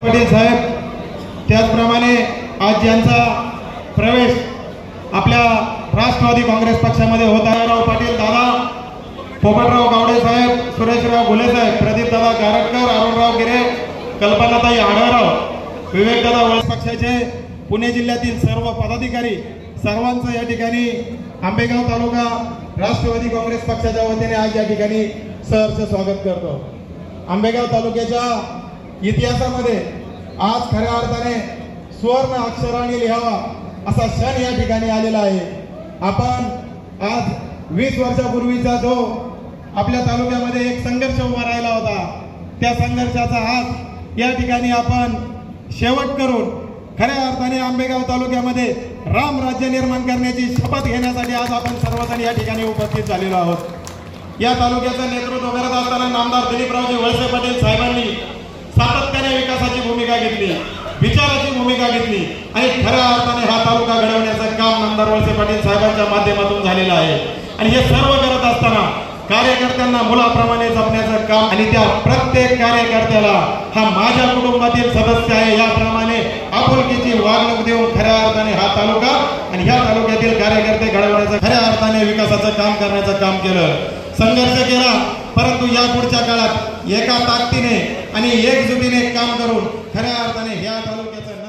पाटील साहेब त्याचप्रमाणे आज ज्यांचा प्रवेश आपल्या राष्ट्रवादी काँग्रेस पक्षामध्ये होत आहे, राव पाटील दादा, पोपटराव गावडे साहेब, सुरेशराव घुले साहेब, प्रदीप दादा गारटकर, अरुणराव गिरे, कल्पनाताई आढळराव, विवेक दादा वळसे पक्षाचे पुणे जिल्ह्यातील सर्व पदाधिकारी सर्वांचं या ठिकाणी आंबेगाव तालुका राष्ट्रवादी काँग्रेस पक्षाच्या वतीने आज या ठिकाणी सहर्ष स्वागत करतो। आंबेगाव तालुक्याच्या इतिहासामध्ये आज खऱ्या अर्थाने सुवर्ण अक्षराने लिहावा असा क्षण या ठिकाणी आलेला आहे। आपण आज 20 वर्षापूर्वीचा जो आपल्या तालुक्यामध्ये एक संघर्ष उभा राहिला होता, त्या संघर्षाचा आज या ठिकाणी आपण शेवट करून खऱ्या अर्थाने आंबेगाव तालुक्यामध्ये राम राज्य निर्माण करण्याची शपथ घेण्यासाठी आज आपण सर्वजण या ठिकाणी उपस्थित झालेलो आहोत। या तालुक्याचं नेतृत्व करत असताना नामदार दिलीपरावजी वळसे पाटील साहेबांनी सातत्याने विकासाची भूमिका घेतली, विचाराची भूमिका घेतली आणि खऱ्या अर्थाने हा तालुका घडवण्याचं काम नामदार वळसे पाटील साहेबांच्या माध्यमातून झालेलं आहे। आणि हे सर्व करत असताना कार्यकर्त्यांना मुलाप्रमाणे जपण्याचं काम आणि त्या प्रत्येक कार्यकर्त्याला हा माझ्या कुटुंबातील सदस्य आहे याप्रमाणे आपुलकीची वागणूक देऊन खऱ्या अर्थाने हा तालुका आणि ह्या तालुक्यातील कार्यकर्ते घडवण्याचं खऱ्या अर्थाने विकासाचं काम करण्याचं काम केलं, संघर्ष केला। परंतु या पुढच्या काळात एका ताकदीने आणि एकजुटीने काम करून खऱ्या अर्थाने ह्या तालुक्याचं